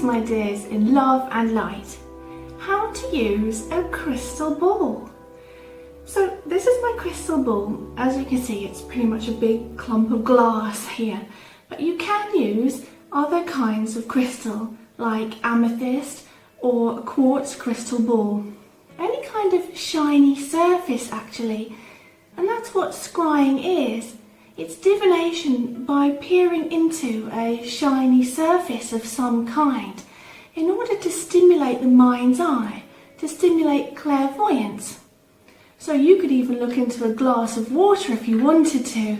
my dears, in love and light. How to use a crystal ball. So this is my crystal ball. As you can see, it's pretty much a big clump of glass here. But you can use other kinds of crystal, like amethyst or a quartz crystal ball. Any kind of shiny surface, actually. And that's what scrying is. It's divination by peering into a shiny surface of some kind in order to stimulate the mind's eye, to stimulate clairvoyance. So you could even look into a glass of water if you wanted to.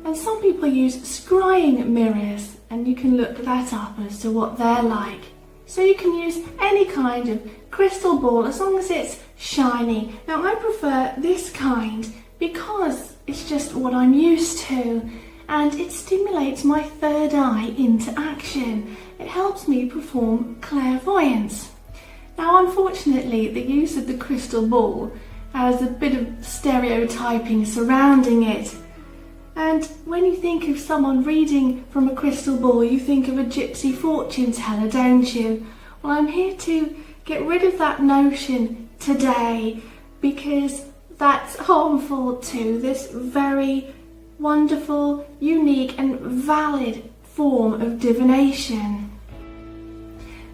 And some people use scrying mirrors, and you can look that up as to what they're like. So you can use any kind of crystal ball as long as it's shiny. Now I prefer this kind because it's just what I'm used to, and it stimulates my third eye into action. It helps me perform clairvoyance. Now unfortunately, the use of the crystal ball has a bit of stereotyping surrounding it. And when you think of someone reading from a crystal ball, you think of a gypsy fortune teller, don't you? Well, I'm here to get rid of that notion today, because that's harmful to this very wonderful, unique and valid form of divination.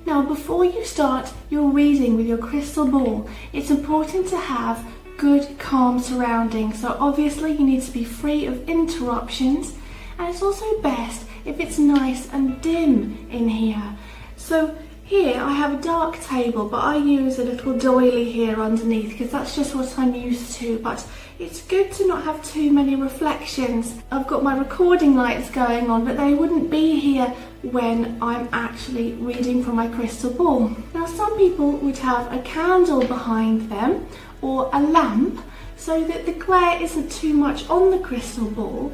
Now, before you start your reading with your crystal ball, it's important to have good, calm surroundings. So obviously you need to be free of interruptions, and it's also best if it's nice and dim in here. So here I have a dark table, but I use a little doily here underneath because that's just what I'm used to, but it's good to not have too many reflections. I've got my recording lights going on, but they wouldn't be here when I'm actually reading from my crystal ball. Now some people would have a candle behind them or a lamp, so that the glare isn't too much on the crystal ball.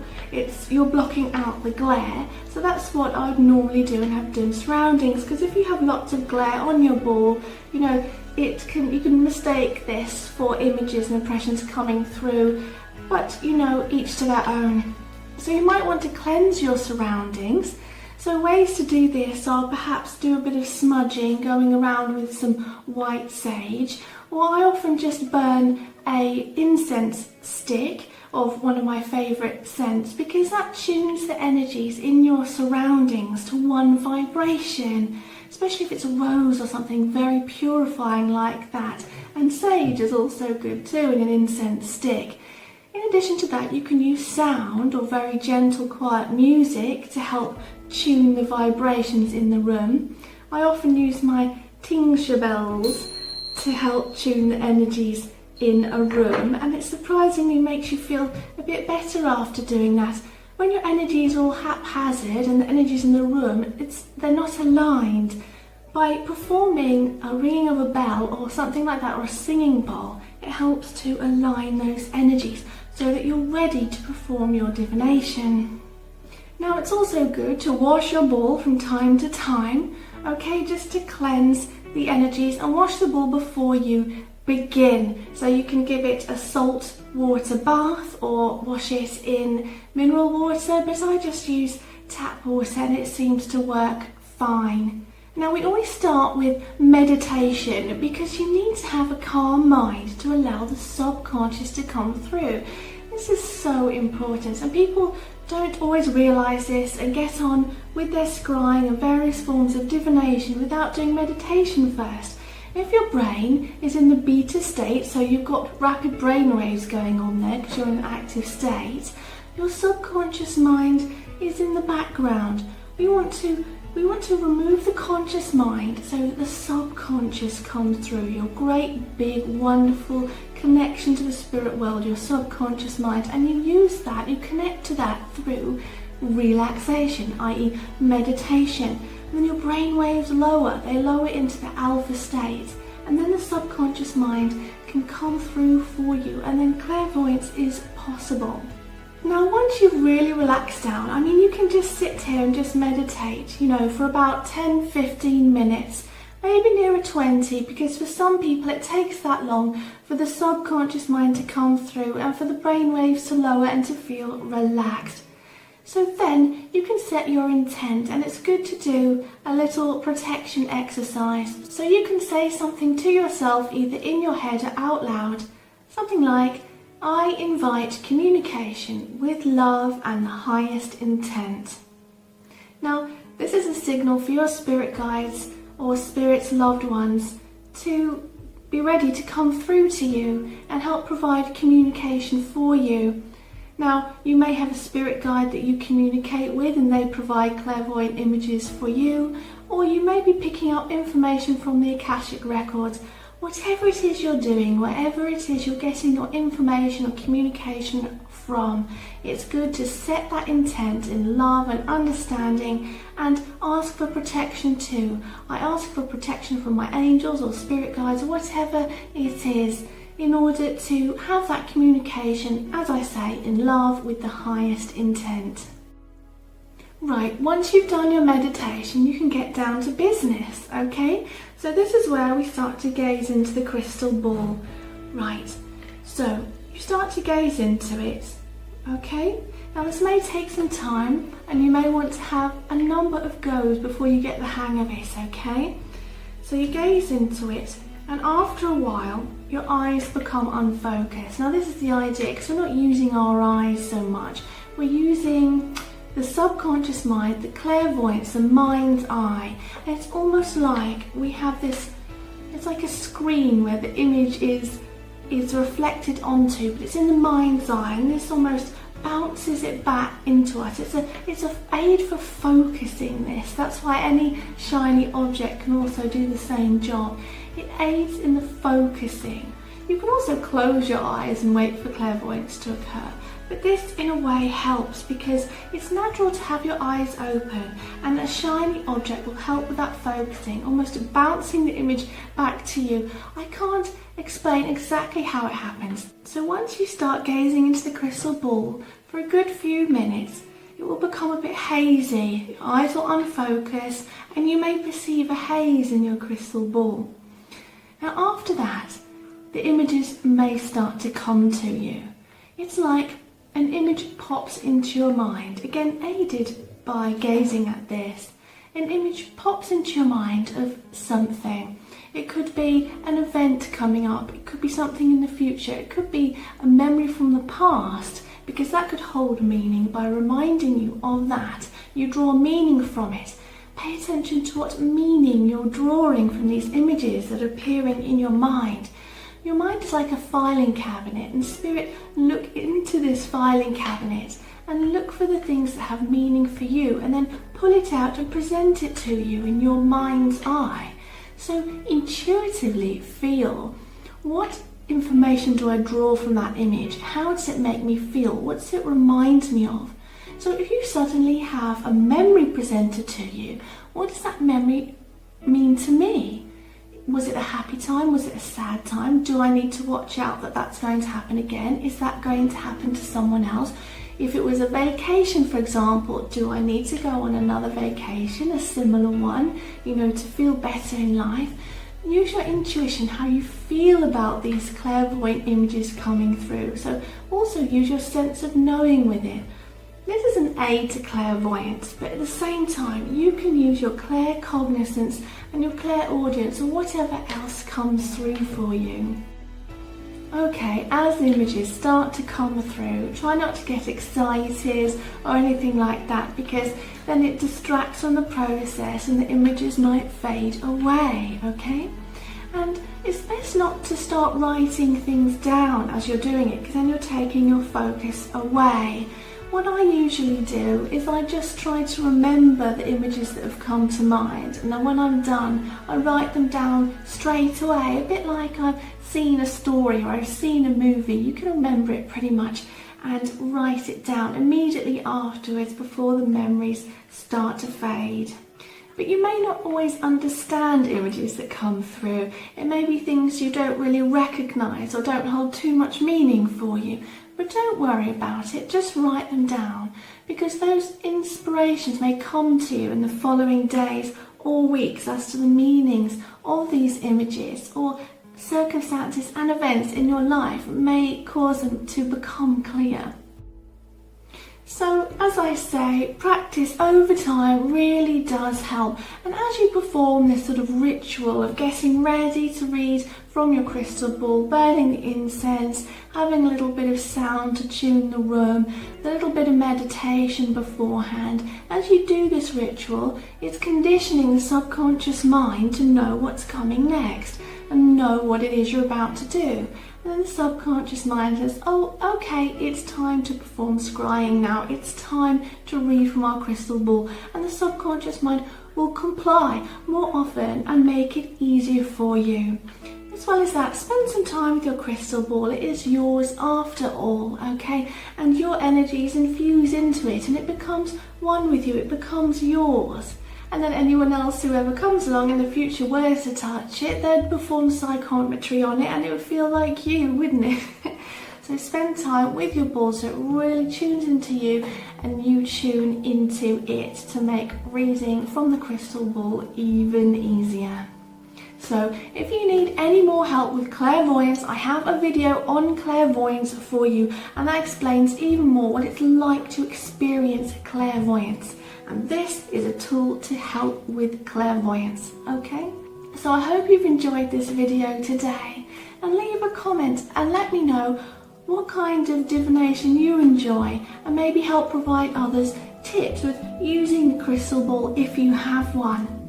You're blocking out the glare. So that's what I'd normally do and have dim surroundings, because if you have lots of glare on your ball, you can mistake this for images and impressions coming through, but each to their own. So you might want to cleanse your surroundings. So ways to do this are perhaps do a bit of smudging, going around with some white sage, or I often just burn a incense stick of one of my favourite scents, because that tunes the energies in your surroundings to one vibration, especially if it's a rose or something very purifying like that. And sage is also good too in an incense stick. In addition to that, you can use sound or very gentle, quiet music to help tune the vibrations in the room. I often use my tincture bells to help tune the energies in a room, and it surprisingly makes you feel a bit better after doing that. When your energy is all haphazard and the energies in the room, they're not aligned. By performing a ringing of a bell or something like that, or a singing bowl, it helps to align those energies so that you're ready to perform your divination. Now it's also good to wash your ball from time to time, okay, just to cleanse the energies, and wash the ball before you begin. So you can give it a salt water bath or wash it in mineral water, but I just use tap water and it seems to work fine. Now we always start with meditation, because you need to have a calm mind to allow the subconscious to come through. This is so important, and people don't always realise this and get on with their scrying and various forms of divination without doing meditation first. If your brain is in the beta state, so you've got rapid brain waves going on there because you're in an active state, your subconscious mind is in the background. We want to remove the conscious mind so that the subconscious comes through. Your great, big, wonderful connection to the spirit world, your subconscious mind, and you use that, you connect to that through relaxation, i.e. meditation. And then your brain waves lower, they lower into the alpha state, and then the subconscious mind can come through for you, and then clairvoyance is possible. Now once you've really relaxed down, you can just sit here and just meditate, for about 10-15 minutes, maybe nearer 20, because for some people it takes that long for the subconscious mind to come through and for the brain waves to lower and to feel relaxed. So then you can set your intent, and it's good to do a little protection exercise. So you can say something to yourself either in your head or out loud. Something like, I invite communication with love and the highest intent. Now, this is a signal for your spirit guides or spirit's loved ones to be ready to come through to you and help provide communication for you. Now, you may have a spirit guide that you communicate with and they provide clairvoyant images for you, or you may be picking up information from the Akashic records. Whatever it is you're doing, wherever it is you're getting your information or communication from, it's good to set that intent in love and understanding and ask for protection too. I ask for protection from my angels or spirit guides or whatever it is, in order to have that communication, as I say, in love with the highest intent. Right, once you've done your meditation, you can get down to business, okay? So this is where we start to gaze into the crystal ball. Right, so you start to gaze into it, okay? Now this may take some time, and you may want to have a number of goes before you get the hang of it, okay? So you gaze into it, and after a while, your eyes become unfocused. Now this is the idea, because we're not using our eyes so much. We're using the subconscious mind, the clairvoyance, the mind's eye. And it's almost like we have this, it's like a screen where the image is reflected onto, but it's in the mind's eye, and this almost bounces it back into us. It's a aid for focusing this. That's why any shiny object can also do the same job. It aids in the focusing. You can also close your eyes and wait for clairvoyance to occur. But this in a way helps, because it's natural to have your eyes open, and a shiny object will help with that focusing, almost bouncing the image back to you. I can't explain exactly how it happens. So once you start gazing into the crystal ball for a good few minutes, it will become a bit hazy. Your eyes will unfocus, and you may perceive a haze in your crystal ball. Now after that, the images may start to come to you. It's like an image pops into your mind, again aided by gazing at this. An image pops into your mind of something. It could be an event coming up, it could be something in the future, it could be a memory from the past, because that could hold meaning by reminding you of that. You draw meaning from it. Pay attention to what meaning you're drawing from these images that are appearing in your mind. Your mind is like a filing cabinet, and spirit look into this filing cabinet and look for the things that have meaning for you, and then pull it out and present it to you in your mind's eye. So intuitively feel, what information do I draw from that image? How does it make me feel? What does it remind me of? So if you suddenly have a memory presented to you, what does that memory mean to me? Was it a happy time? Was it a sad time? Do I need to watch out that that's going to happen again? Is that going to happen to someone else? If it was a vacation, for example, do I need to go on another vacation, a similar one, to feel better in life? Use your intuition, how you feel about these clairvoyant images coming through. So also use your sense of knowing with it. This is an aid to clairvoyance, but at the same time, you can use your claircognizance and your clairaudience or whatever else comes through for you. Okay, as the images start to come through, try not to get excited or anything like that, because then it distracts from the process and the images might fade away, okay? And it's best not to start writing things down as you're doing it, because then you're taking your focus away. What I usually do is I just try to remember the images that have come to mind, and then when I'm done, I write them down straight away, a bit like I've seen a story or I've seen a movie. You can remember it pretty much and write it down immediately afterwards before the memories start to fade. But you may not always understand images that come through. It may be things you don't really recognise or don't hold too much meaning for you. But don't worry about it, just write them down, because those inspirations may come to you in the following days or weeks as to the meanings of these images, or circumstances and events in your life may cause them to become clear. So as I say, practice over time really does help, and as you perform this sort of ritual of getting ready to read from your crystal ball, burning the incense, having a little bit of sound to tune the room, a little bit of meditation beforehand, as you do this ritual, it's conditioning the subconscious mind to know what's coming next and know what it is you're about to do. And then the subconscious mind says, oh, okay, it's time to perform scrying now. It's time to read from our crystal ball. And the subconscious mind will comply more often and make it easier for you. As well as that, spend some time with your crystal ball. It is yours after all, okay? And your energies infuse into it and it becomes one with you. It becomes yours. And then anyone else who ever comes along in the future were to touch it, they'd perform psychometry on it and it would feel like you, wouldn't it? So spend time with your ball so it really tunes into you and you tune into it to make reading from the crystal ball even easier. So if you need any more help with clairvoyance, I have a video on clairvoyance for you, and that explains even more what it's like to experience clairvoyance. And this is a tool to help with clairvoyance, okay? So I hope you've enjoyed this video today, and leave a comment and let me know what kind of divination you enjoy, and maybe help provide others tips with using the crystal ball if you have one.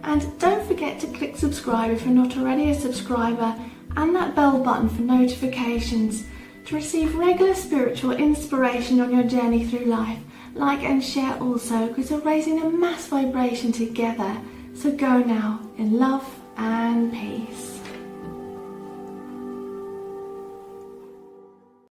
And don't forget to click subscribe if you're not already a subscriber, and that bell button for notifications to receive regular spiritual inspiration on your journey through life. Like and share also, because we're raising a mass vibration together. So go now in love and peace.